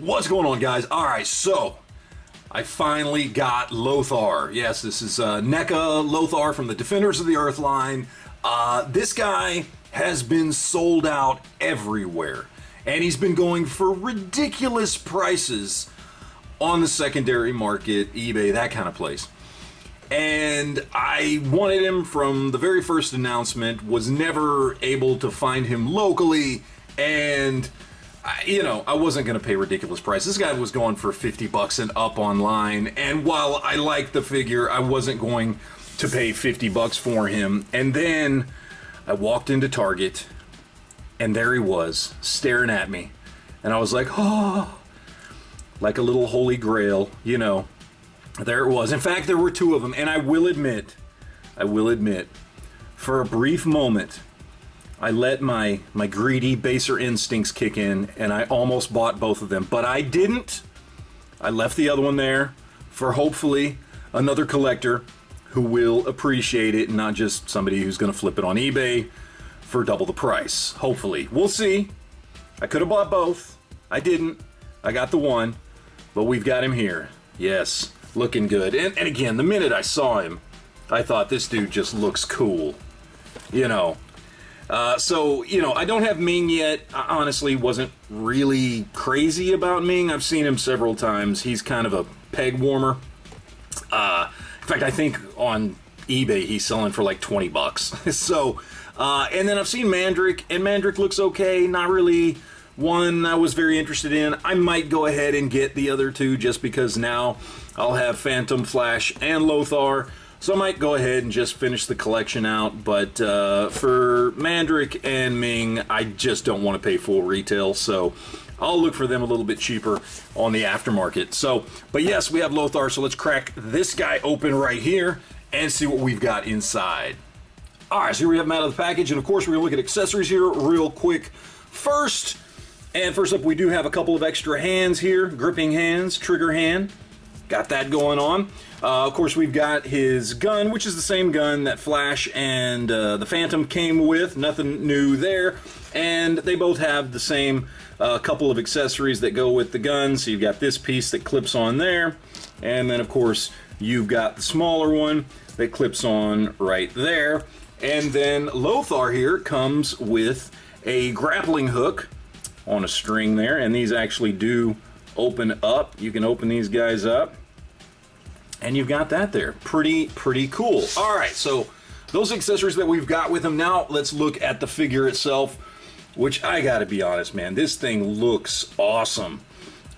What's going on, guys? Alright, so I finally got Lothar. Yes, this is Neca Lothar from the Defenders of the Earth line. This guy has been sold out everywhere, and he's been going for ridiculous prices on the secondary market, eBay, that kind of place. And I wanted him from the very first announcement, was never able to find him locally, and I wasn't going to pay ridiculous price. This guy was going for 50 bucks and up online, and while I like the figure, I wasn't going to pay 50 bucks for him. And then I walked into Target, and there he was, staring at me. And I was like, oh, like a little holy grail, you know. There it was. In fact, there were two of them, and I will admit, for a brief moment, I let my greedy, baser instincts kick in, and I almost bought both of them. But I didn't. I left the other one there for hopefully another collector who will appreciate it, and not just somebody who's going to flip it on eBay for double the price. Hopefully. We'll see. I could have bought both. I didn't. I got the one. But we've got him here. Yes. Looking good. And again, the minute I saw him, I thought, this dude just looks cool. You know. So, I don't have Ming yet. I honestly wasn't really crazy about Ming. I've seen him several times. He's kind of a peg warmer. In fact, I think on eBay he's selling for like 20 bucks. So, and then I've seen Mandrick, and Mandrick looks okay. Not really one I was very interested in. I might go ahead and get the other two just because now I'll have Phantom, Flash, and Lothar. So I might go ahead and just finish the collection out, but for Mandrick and Ming, I just don't want to pay full retail, so I'll look for them a little bit cheaper on the aftermarket. So, but yes, we have Lothar, so let's crack this guy open right here and see what we've got inside. Alright, so here we have him out of the package, and of course we're going to look at accessories here real quick first. And first up, we do have a couple of extra hands here, gripping hands, trigger hand. Got that going on. Of course, we've got his gun, which is the same gun that Flash and the Phantom came with. Nothing new there. And they both have the same couple of accessories that go with the gun. So you've got this piece that clips on there. And then, of course, you've got the smaller one that clips on right there. And then Lothar here comes with a grappling hook on a string there. And these actually do open up. You can open these guys up. And you've got that there. Pretty cool. All right, so those accessories that we've got with him. Now let's look at the figure itself, which I gotta be honest, man, this thing looks awesome.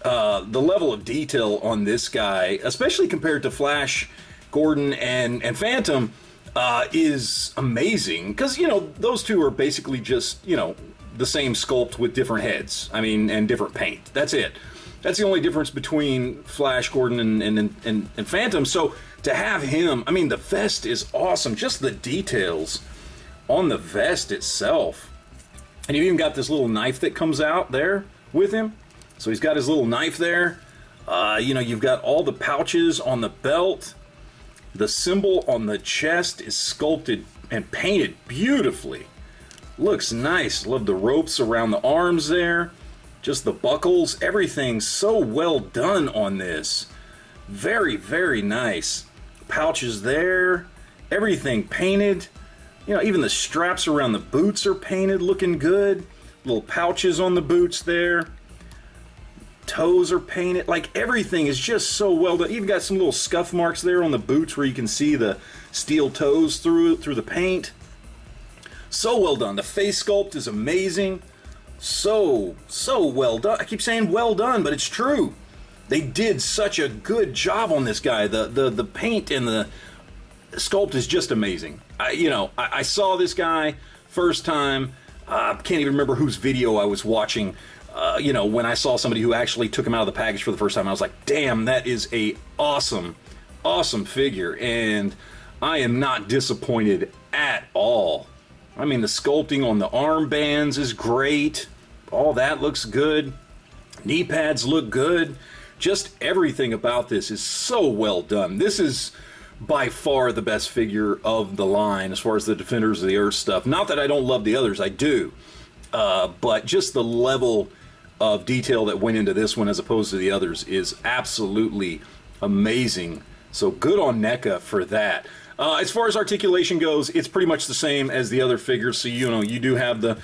The level of detail on this guy, especially compared to Flash, Gordon, and Phantom, is amazing. Because, those two are basically just, the same sculpt with different heads. I mean, and different paint. That's it. That's the only difference between Flash, Gordon, and Phantom. So to have him, I mean, the vest is awesome. Just the details on the vest itself. And you've even got this little knife that comes out there with him. So he's got his little knife there. You've got all the pouches on the belt. The symbol on the chest is sculpted and painted beautifully. Looks nice. Love the ropes around the arms there. Just the buckles, everything so well done on this. Very nice. Pouches there, everything painted. Even the straps around the boots are painted, looking good. Little pouches on the boots there. Toes are painted. Like, everything is just so well done. You've got some little scuff marks there on the boots where you can see the steel toes through the paint. So well done. The face sculpt is amazing. So well done. I keep saying well done, but it's true. They did such a good job on this guy. The paint and the sculpt is just amazing. I saw this guy first time. Can't even remember whose video I was watching. When I saw somebody who actually took him out of the package for the first time, I was like, damn, that is a awesome figure. And I am not disappointed at all. I mean, the sculpting on the armbands is great. All that looks good. Knee pads look good. Just everything about this is so well done. This is by far the best figure of the line as far as the Defenders of the Earth stuff. Not that I don't love the others, I do. But just the level of detail that went into this one as opposed to the others is absolutely amazing. So good on Neca for that. As far as articulation goes, it's pretty much the same as the other figures. So, you know, you do have the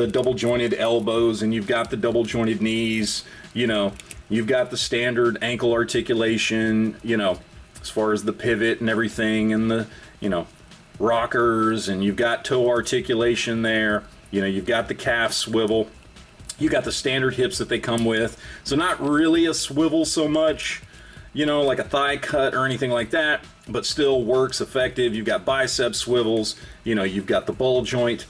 double jointed elbows, and you've got the double jointed knees, you know, you've got the standard ankle articulation, you know, as far as the pivot and everything, and the, you know, rockers, and you've got toe articulation there, you know, you've got the calf swivel. You got the standard hips that they come with, so not really a swivel so much, you know, like a thigh cut or anything like that, but still works effective. You've got bicep swivels, you know, you've got the ball joint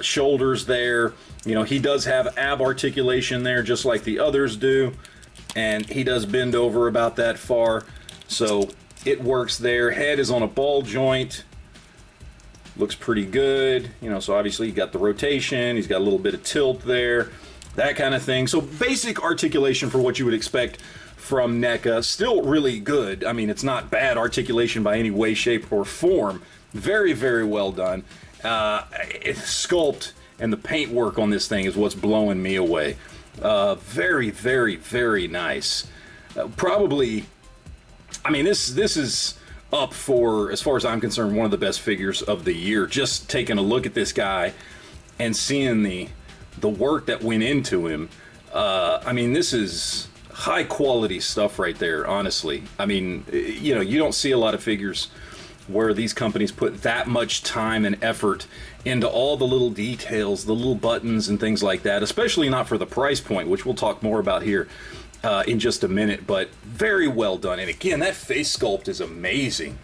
shoulders there. You know, he does have ab articulation there just like the others do, and he does bend over about that far, so it works there. Head is on a ball joint. Looks pretty good, you know, so obviously you got the rotation, he's got a little bit of tilt there, that kind of thing. So basic articulation for what you would expect from Neca. Still really good. I mean, it's not bad articulation by any way, shape, or form. Very, very well done. Sculpt and the paint work on this thing is what's blowing me away. Very, very, very nice. Probably, I mean, this is up for, as far as I'm concerned, one of the best figures of the year. Just taking a look at this guy and seeing the work that went into him. I mean, this is high quality stuff right there, honestly. I mean, you know, you don't see a lot of figures where these companies put that much time and effort into all the little details, the little buttons and things like that, especially not for the price point, which we'll talk more about here in just a minute. But very well done. And again, that face sculpt is amazing.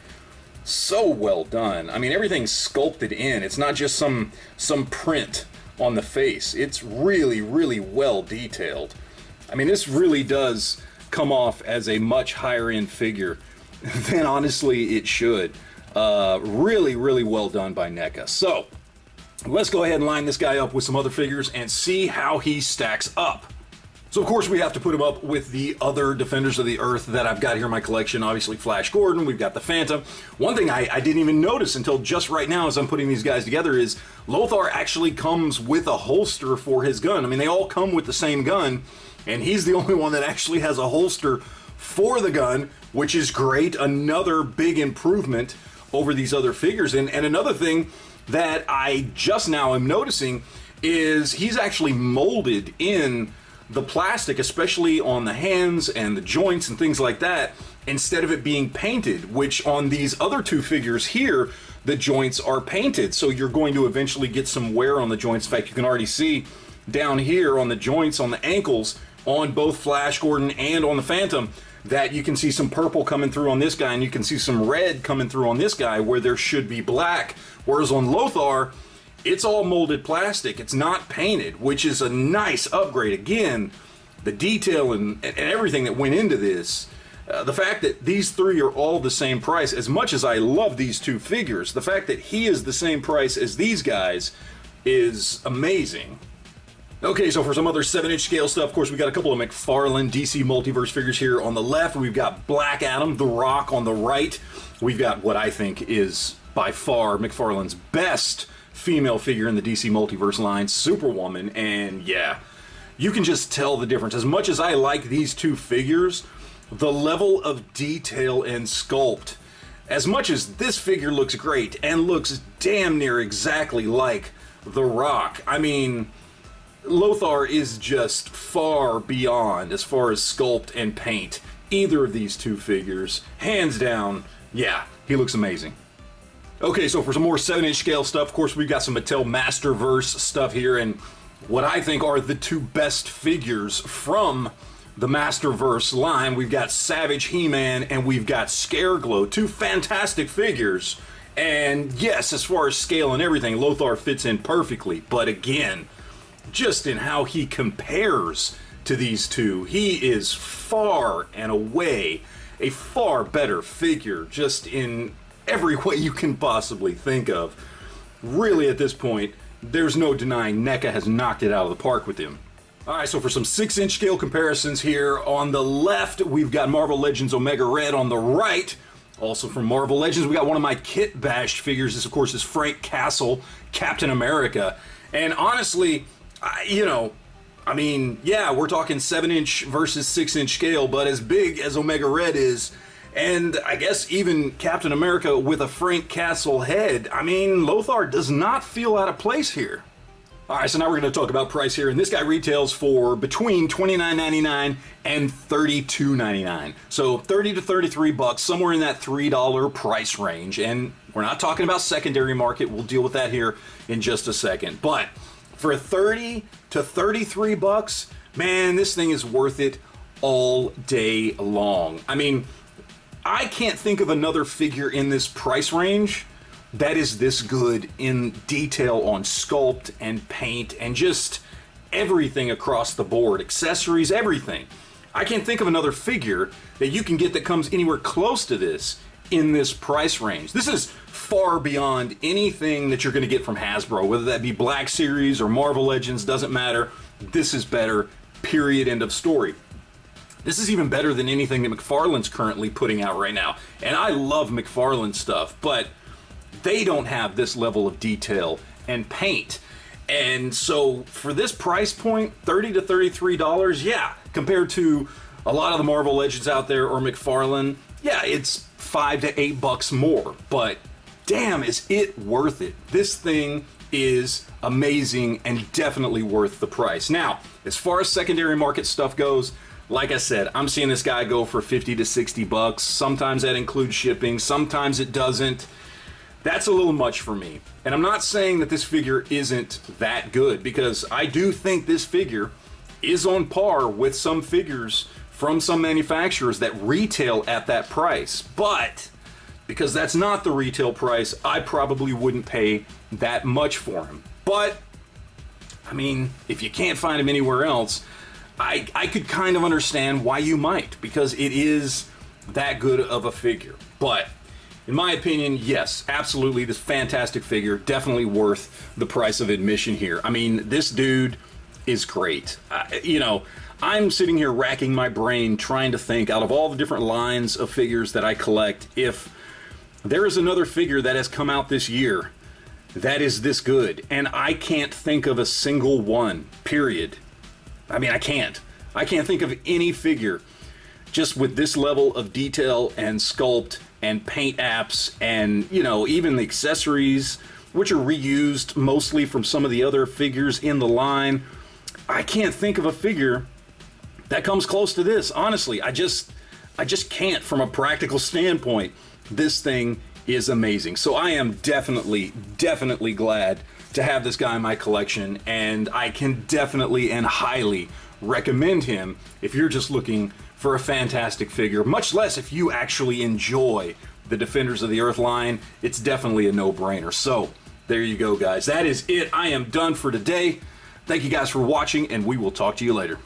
So well done. I mean, everything's sculpted in. It's not just some print on the face. It's really, really well detailed. I mean, this really does come off as a much higher end figure than honestly it should. Really, really well done by Neca. So let's go ahead and line this guy up with some other figures and see how he stacks up. So of course we have to put him up with the other Defenders of the Earth that I've got here in my collection. Obviously Flash Gordon, we've got the Phantom. One thing I didn't even notice until just right now as I'm putting these guys together is Lothar actually comes with a holster for his gun. I mean, they all come with the same gun, and he's the only one that actually has a holster for the gun, which is great. Another big improvement over these other figures. And another thing that I just now am noticing is he's actually molded in the plastic, especially on the hands and the joints and things like that, instead of it being painted, which on these other two figures here, the joints are painted. So you're going to eventually get some wear on the joints. In fact, you can already see down here on the joints, on the ankles, on both Flash Gordon and on the Phantom, that you can see some purple coming through on this guy, and you can see some red coming through on this guy where there should be black. Whereas on Lothar, it's all molded plastic. It's not painted, which is a nice upgrade. Again, the detail and everything that went into this. The fact that these three are all the same price, as much as I love these two figures, the fact that he is the same price as these guys is amazing. Okay, so for some other 7-inch scale stuff, of course, we got a couple of McFarlane DC Multiverse figures here on the left. We've got Black Adam, The Rock on the right. We've got what I think is by far McFarlane's best female figure in the DC Multiverse line, Superwoman. And yeah, you can just tell the difference. As much as I like these two figures, the level of detail and sculpt, as much as this figure looks great and looks damn near exactly like The Rock, I mean, Lothar is just far beyond as far as sculpt and paint either of these two figures. Hands down, yeah, he looks amazing. Okay, so for some more 7-inch scale stuff, of course, we've got some Mattel Masterverse stuff here, and what I think are the two best figures from the Masterverse line. We've got Savage He-Man and we've got Scareglow, two fantastic figures. And yes, as far as scale and everything, Lothar fits in perfectly, but again, just in how he compares to these two, he is far and away a far better figure, just in every way you can possibly think of. Really, at this point, there's no denying Neca has knocked it out of the park with him. Alright, so for some 6-inch scale comparisons here, on the left, we've got Marvel Legends Omega Red. On the right, also from Marvel Legends, we got one of my Kit Bashed figures. This, of course, is Frank Castle, Captain America. And honestly, I'm I mean, yeah, we're talking 7-inch versus 6-inch scale, but as big as Omega Red is, and I guess even Captain America with a Frank Castle head, I mean, Lothar does not feel out of place here. Alright, so now we're going to talk about price here, and this guy retails for between $29.99 and $32.99. So 30 to 33 bucks, somewhere in that $3 price range, and we're not talking about secondary market. We'll deal with that here in just a second. But for 30 to 33 bucks, man, this thing is worth it all day long. I mean, I can't think of another figure in this price range that is this good in detail on sculpt and paint and just everything across the board, accessories, everything. I can't think of another figure that you can get that comes anywhere close to this in this price range. This is far beyond anything that you're going to get from Hasbro, whether that be Black Series or Marvel Legends, doesn't matter. This is better, period, end of story. This is even better than anything that McFarlane's currently putting out right now. And I love McFarlane stuff, but they don't have this level of detail and paint. And so for this price point, $30 to $33, yeah, compared to a lot of the Marvel Legends out there or McFarlane, yeah, it's $5 to $8 more, but damn, is it worth it. This thing is amazing and definitely worth the price. Now, as far as secondary market stuff goes, like I said, I'm seeing this guy go for 50 to 60 bucks. Sometimes that includes shipping, sometimes it doesn't. That's a little much for me. And I'm not saying that this figure isn't that good, because I do think this figure is on par with some figures from some manufacturers that retail at that price. But because that's not the retail price, I probably wouldn't pay that much for him. But I mean, if you can't find him anywhere else, I could kind of understand why you might, because it is that good of a figure. But in my opinion, yes, absolutely, this fantastic figure, definitely worth the price of admission here. I mean, this dude is great. You know, I'm sitting here racking my brain trying to think, out of all the different lines of figures that I collect, if there is another figure that has come out this year that is this good, and I can't think of a single one, period. I mean, I can't think of any figure just with this level of detail and sculpt and paint apps and, you know, even the accessories, which are reused mostly from some of the other figures in the line. I can't think of a figure that comes close to this. Honestly, I just can't. From a practical standpoint, this thing is amazing. So I am definitely glad to have this guy in my collection, and I can definitely and highly recommend him if you're just looking for a fantastic figure, much less if you actually enjoy the Defenders of the Earth line. It's definitely a no-brainer. So there you go, guys. That is it. I am done for today. Thank you guys for watching, and we will talk to you later.